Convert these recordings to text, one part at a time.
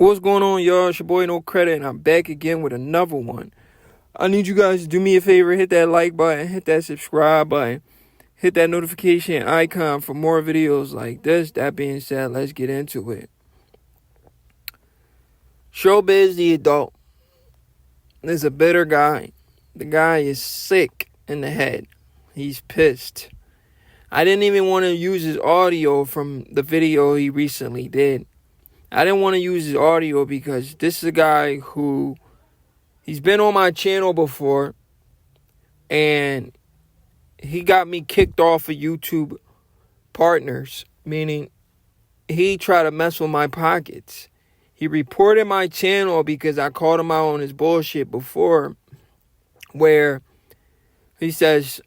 What's going on, y'all? It's your boy No Credit, and I'm back again with another one. I need you guys to do me a favor, hit that like button, hit that subscribe button, hit that notification icon for more videos like this. That being said, let's get into it. Showbiz the Adult is a bitter guy. The guy is sick in the head. He's pissed. I didn't even want to use his audio from the video he recently did. I didn't want to use his audio because this is a guy who, he's been on my channel before, and he got me kicked off of YouTube partners, meaning he tried to mess with my pockets. He reported my channel because I called him out on his bullshit before, where he says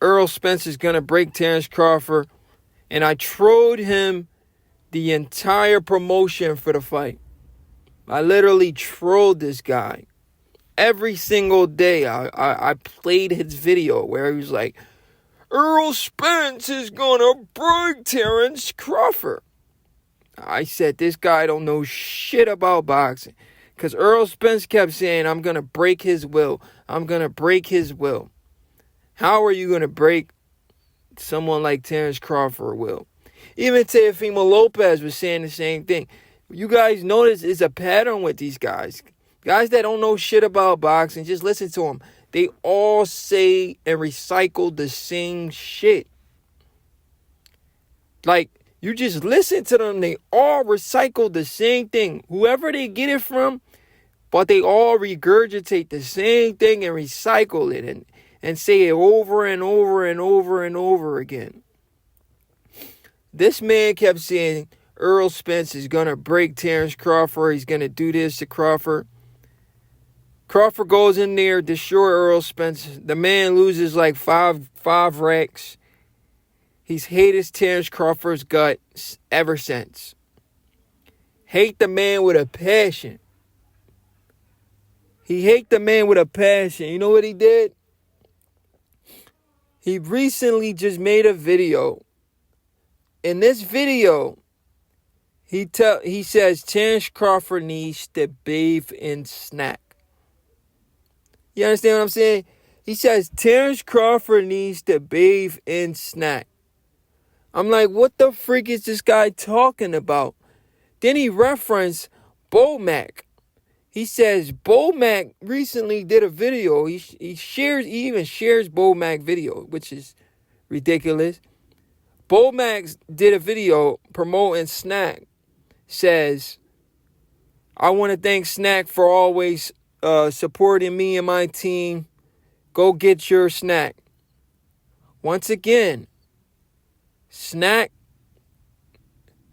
Errol Spence is going to break Terence Crawford, and I trolled him the entire promotion for the fight. I literally trolled this guy. Every single day I played his video where he was like, Errol Spence is gonna break Terence Crawford. I said, this guy don't know shit about boxing. Because Errol Spence kept saying, I'm gonna break his will. I'm gonna break his will. How are you gonna break someone like Terence Crawford will? Even Teofimo Lopez was saying the same thing. You guys notice it's a pattern with these guys. Guys that don't know shit about boxing, just listen to them. They all say and recycle the same shit. Like, you just listen to them, they all recycle the same thing. Whoever they get it from, but they all regurgitate the same thing and recycle it and say it over and over and over and over again. This man kept saying Errol Spence is going to break Terence Crawford. He's going to do this to Crawford. Crawford goes in there, destroy Errol Spence. The man loses like five wrecks. He's hated Terence Crawford's gut ever since. Hate the man with a passion. He hate the man with a passion. You know what he did? He recently just made a video. In this video, he says Terence Crawford needs to bathe in SNAC. You understand what I'm saying? He says Terence Crawford needs to bathe in SNAC. I'm like, what the freak is this guy talking about? Then he referenced Bomac. He says Bomac recently did a video. He even shares Bomac video, which is ridiculous. Bomac did a video promoting SNAC. Says, I want to thank SNAC for always supporting me and my team. Go get your SNAC. Once again, SNAC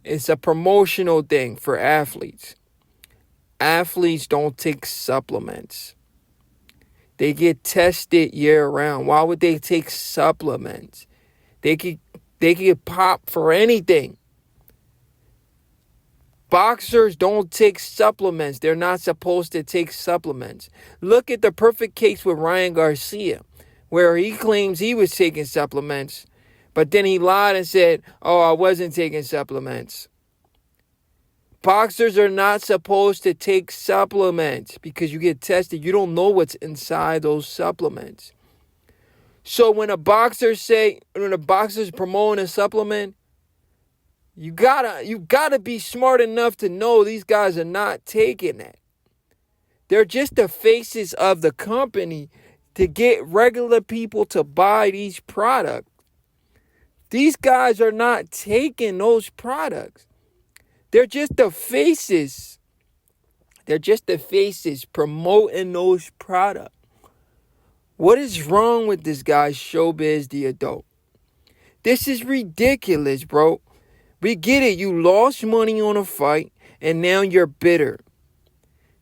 is a promotional thing for athletes. Athletes don't take supplements. They get tested year round. Why would they take supplements? They could get popped for anything. Boxers don't take supplements. They're not supposed to take supplements. Look at the perfect case with Ryan Garcia, where he claims he was taking supplements, but then he lied and said, oh, I wasn't taking supplements. Boxers are not supposed to take supplements because you get tested. You don't know what's inside those supplements. So when a boxer's promoting a supplement, you gotta be smart enough to know these guys are not taking that. They're just the faces of the company to get regular people to buy these products. These guys are not taking those products. They're just the faces. They're just the faces promoting those products. What is wrong with this guy, Showbiz the Adult? This is ridiculous, bro. We get it. You lost money on a fight, and now you're bitter.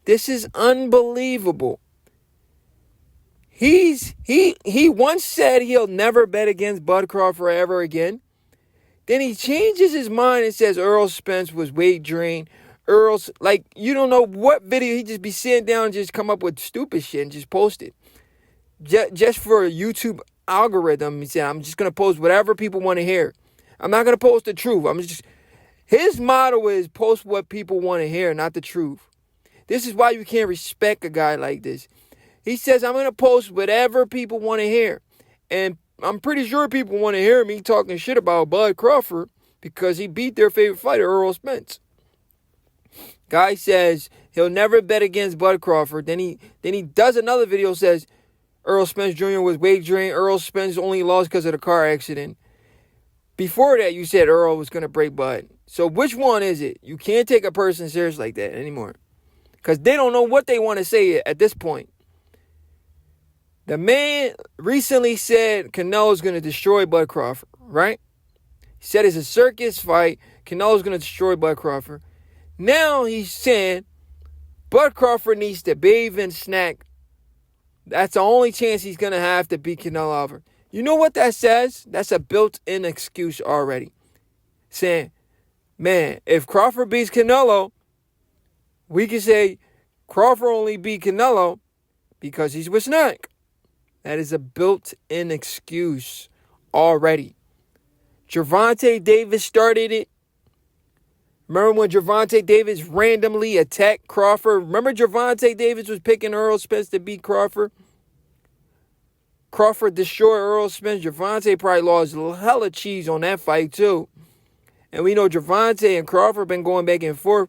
This is unbelievable. He once said he'll never bet against Bud Crawford ever again. Then he changes his mind and says Errol Spence was weight drained. You don't know what video. He just be sitting down and just come up with stupid shit and just post it. Just for a YouTube algorithm, he said, I'm just going to post whatever people want to hear. I'm not going to post the truth. His motto is post what people want to hear, not the truth. This is why you can't respect a guy like this. He says, I'm going to post whatever people want to hear. And I'm pretty sure people want to hear me talking shit about Bud Crawford because he beat their favorite fighter, Earl Spence. Guy says he'll never bet against Bud Crawford. Then he does another video, says Earl Spence Jr. was wagering. Earl Spence only lost because of the car accident. Before that, you said Earl was going to break Bud. So which one is it? You can't take a person serious like that anymore. Because they don't know what they want to say at this point. The man recently said Canelo's going to destroy Bud Crawford, right? He said it's a circus fight. Canelo's going to destroy Bud Crawford. Now he's saying Bud Crawford needs to bathe in SNAC. That's the only chance he's going to have to beat Canelo Alvarez. You know what that says? That's a built-in excuse already. Saying, man, if Crawford beats Canelo, we can say Crawford only beat Canelo because he's with SNAC. That is a built-in excuse already. Gervonta Davis started it. Remember when Gervonta Davis randomly attacked Crawford? Remember Gervonta Davis was picking Earl Spence to beat Crawford? Crawford destroyed Earl Spence. Gervonta probably lost hella cheese on that fight too. And we know Gervonta and Crawford been going back and forth.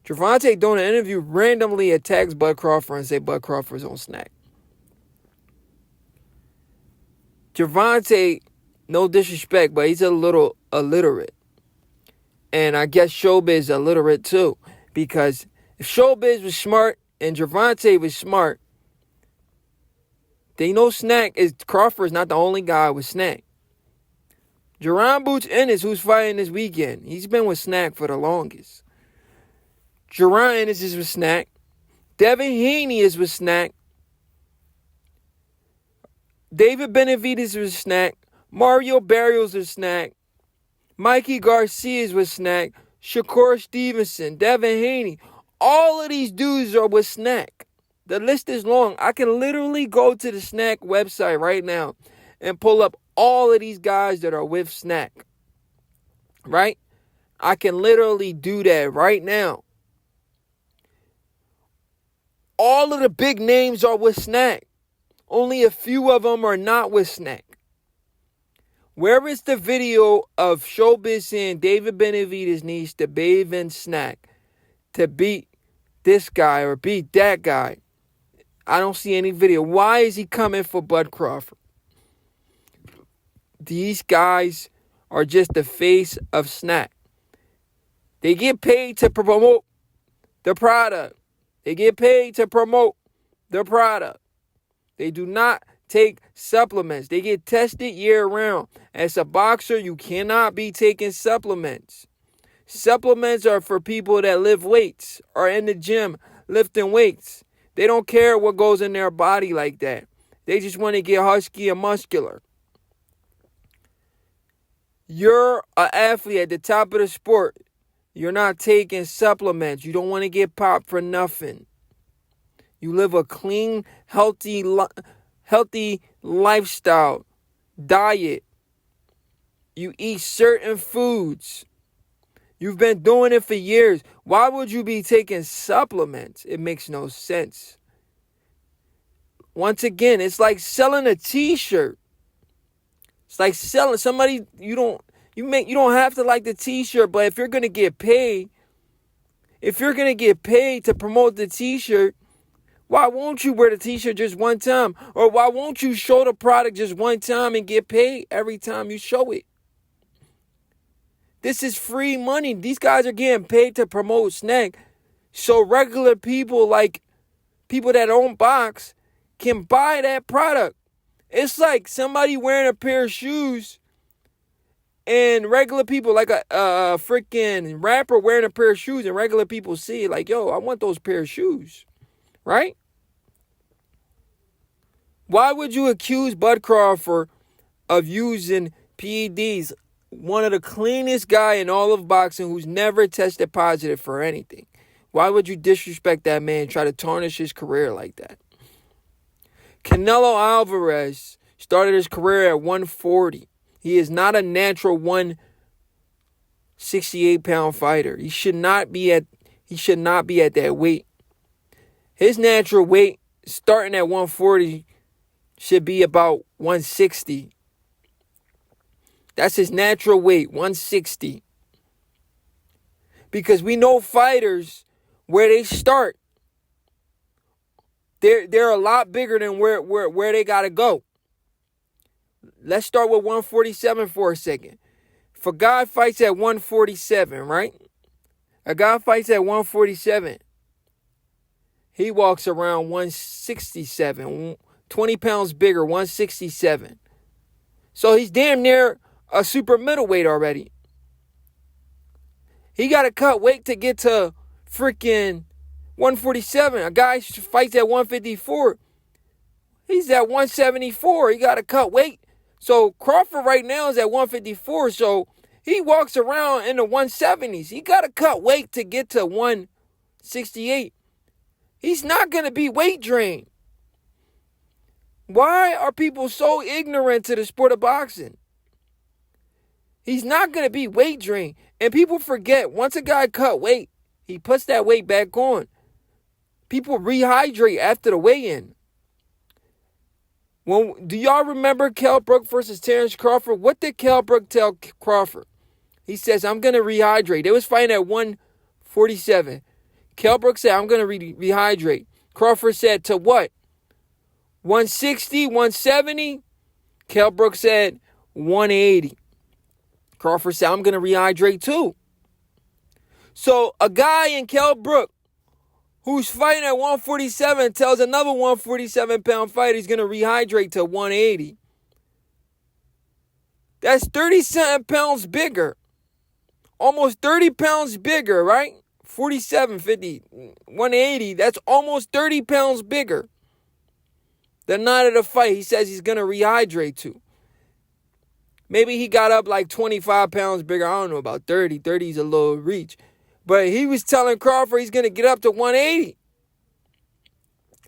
Gervonta doing an interview randomly attacks Bud Crawford and say Bud Crawford's on SNAC. Gervonta, no disrespect, but he's a little illiterate. And I guess SHOWBIZ illiterate too. Because if SHOWBIZ was smart and Gervonta was smart, they know Crawford's not the only guy with SNAC. Jerron Boots Ennis, who's fighting this weekend, he's been with SNAC for the longest. Jerron Ennis is with SNAC. Devin Haney is with SNAC. David Benavidez is with SNAC. Mario Barrios is with SNAC. Mikey Garcia is with SNAC. Shakur Stevenson, Devin Haney. All of these dudes are with SNAC. The list is long. I can literally go to the SNAC website right now and pull up all of these guys that are with SNAC. Right? I can literally do that right now. All of the big names are with SNAC. Only a few of them are not with SNAC. Where is the video of SHOWBIZ saying David Benavidez needs to bathe in SNAC to beat this guy or beat that guy? I don't see any video. Why is he coming for Bud Crawford? These guys are just the face of SNAC. They get paid to promote the product. They get paid to promote the product. They do not take supplements. They get tested year-round. As a boxer, you cannot be taking supplements. Supplements are for people that lift weights or in the gym lifting weights. They don't care what goes in their body like that. They just want to get husky and muscular. You're an athlete at the top of the sport. You're not taking supplements. You don't want to get popped for nothing. You live a clean, healthy lifestyle, diet. You eat certain foods. You've been doing it for years. Why would you be taking supplements? It makes no sense. Once again, it's like selling a t-shirt. It's like selling somebody you don't have to like the t-shirt, but if you're going to get paid to promote the t-shirt, why won't you wear the t-shirt just one time? Or why won't you show the product just one time and get paid every time you show it? This is free money. These guys are getting paid to promote SNAC. So regular people, like people that own box, can buy that product. It's like somebody wearing a pair of shoes and regular people, like a freaking rapper wearing a pair of shoes, and regular people see it like, yo, I want those pair of shoes. Right? Why would you accuse Bud Crawford of using PEDs? One of the cleanest guy in all of boxing who's never tested positive for anything. Why would you disrespect that man and try to tarnish his career like that? Canelo Alvarez started his career at 140. He is not a natural 160 68-pound fighter. He should not be at that weight. His natural weight, starting at 140, should be about 160. That's his natural weight, 160. Because we know fighters, where they start, they're a lot bigger than where they got to go. Let's start with 147 for a second. If a guy fights at 147, right? A guy fights at 147. He walks around 167, 20 pounds bigger, 167. So he's damn near a super middleweight already. He got to cut weight to get to freaking 147. A guy fights at 154. He's at 174. He got to cut weight. So Crawford right now is at 154. So he walks around in the 170s. He got to cut weight to get to 168. He's not going to be weight drained. Why are people so ignorant to the sport of boxing? He's not going to be weight drained. And people forget, once a guy cut weight, he puts that weight back on. People rehydrate after the weigh-in. Do y'all remember Kell Brook versus Terence Crawford? What did Kell Brook tell Crawford? He says, I'm going to rehydrate. They was fighting at 147. Kell Brook said, I'm going to rehydrate. Crawford said, to what? 160, 170? Kell Brook said, 180. Crawford said, I'm going to rehydrate too. So a guy in Kell Brook who's fighting at 147 tells another 147-pound fighter he's going to rehydrate to 180. That's 30-something pounds bigger. Almost 30 pounds bigger, right? 47, 50, 180. That's almost 30 pounds bigger. The night of the fight, he says he's going to rehydrate to. Maybe he got up like 25 pounds bigger. I don't know about 30. 30 is a little reach. But he was telling Crawford he's going to get up to 180.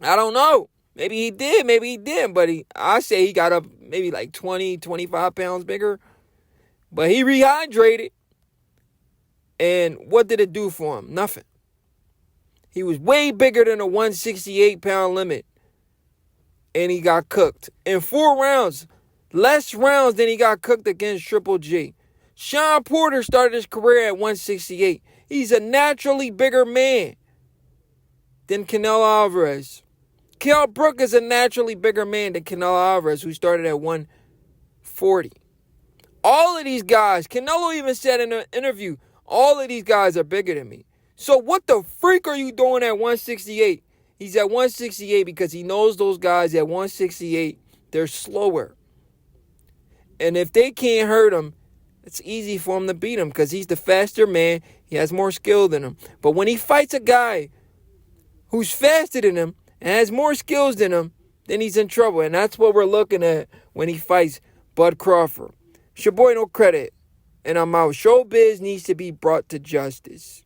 I don't know. Maybe he did. Maybe he didn't. But I say he got up maybe like 20, 25 pounds bigger. But he rehydrated. And what did it do for him? Nothing. He was way bigger than the 168-pound limit. And he got cooked. In 4 rounds. Less rounds than he got cooked against Triple G. Sean Porter started his career at 168. He's a naturally bigger man than Canelo Alvarez. Kell Brook is a naturally bigger man than Canelo Alvarez, who started at 140. All of these guys, Canelo even said in an interview, all of these guys are bigger than me. So what the freak are you doing at 168? He's at 168 because he knows those guys at 168, they're slower. And if they can't hurt him, it's easy for him to beat him because he's the faster man. He has more skill than him. But when he fights a guy who's faster than him and has more skills than him, then he's in trouble. And that's what we're looking at when he fights Bud Crawford. It's your boy No Credit. And I'm out. Showbiz needs to be brought to justice.